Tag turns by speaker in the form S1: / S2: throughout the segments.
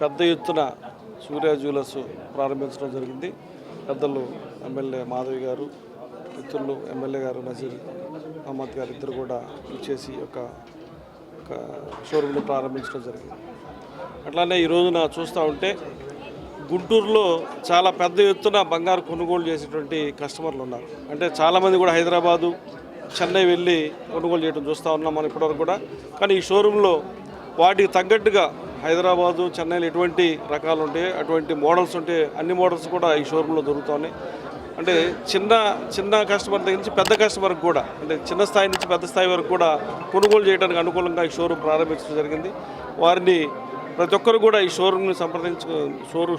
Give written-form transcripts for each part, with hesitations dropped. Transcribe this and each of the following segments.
S1: పెద్ద ఎత్తున సూర్య జ్యువెలర్స్ ప్రారంభించడం జరిగింది. పెద్దలు ఎమ్మెల్యే మాధవి గారు, మిత్రులు ఎమ్మెల్యే గారు నజీర్ అహ్మద్ గారు ఇద్దరు కూడా ఇచ్చేసి ఒక షోరూమ్ని ప్రారంభించడం జరిగింది. అట్లానే ఈ రోజున చూస్తూ ఉంటే గుంటూరులో చాలా పెద్ద ఎత్తున బంగారు కొనుగోలు చేసేటువంటి కస్టమర్లు ఉన్నారు. అంటే చాలామంది కూడా హైదరాబాదు, చెన్నై వెళ్ళి కొనుగోలు చేయడం చూస్తూ ఉన్నాం మనం ఇప్పటివరకు కూడా. కానీ ఈ షోరూంలో వాటికి తగ్గట్టుగా హైదరాబాదు, చెన్నైలో ఎటువంటి రకాలు ఉంటాయి, అటువంటి మోడల్స్ ఉంటే అన్ని మోడల్స్ కూడా ఈ షోరూంలో దొరుకుతున్నాయి. అంటే చిన్న కస్టమర్ దగ్గర నుంచి పెద్ద కస్టమర్కి కూడా, అంటే చిన్న స్థాయి నుంచి పెద్ద స్థాయి వరకు కూడా కొనుగోలు చేయడానికి అనుకూలంగా ఈ షోరూమ్ ప్రారంభించడం జరిగింది. వారిని ప్రతి ఒక్కరు కూడా ఈ షోరూమ్ని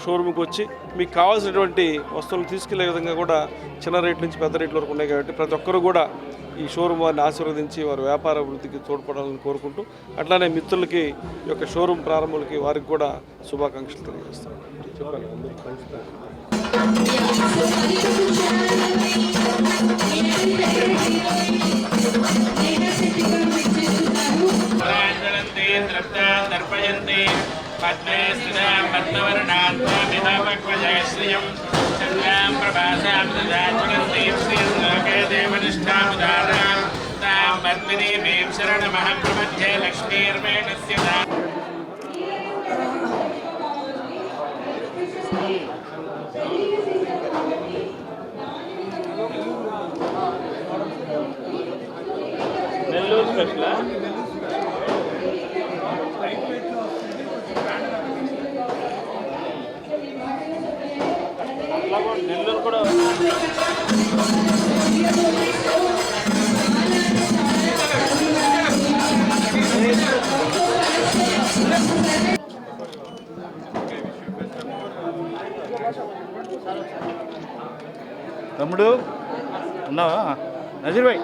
S1: షోరూమ్కి వచ్చి మీకు కావాల్సినటువంటి వస్తువులు తీసుకెళ్లే విధంగా కూడా చిన్న రేట్ నుంచి పెద్ద రేట్ల వరకు ఉన్నాయి. కాబట్టి ప్రతి ఒక్కరు కూడా ఈ షోరూమ్ వారిని ఆశీర్వదించి వారి వ్యాపార అభివృద్ధికి తోడ్పడాలని కోరుకుంటూ, అట్లానే మిత్రులకి ఈ యొక్క షోరూమ్ ప్రారంభాలకి వారికి కూడా శుభాకాంక్షలు తెలియజేస్తాను. చెప్పాలి
S2: पद्मे स्थितां पद्मवर्णात्माभिधापक्वजयश्रियं चन्द्रां प्रभासां ददाचुरन्तीं श्रियं लोके देवनिष्ठामुदारां तां पद्मिनीं शरणमहं प्रपद्ये लक्ष्मीर्वेणस्य నెల్లూరు స్పెషల్ నెల్లూరు కూడా
S3: తమ్ముడు ఉన్నావా నజీర్ భాయ్?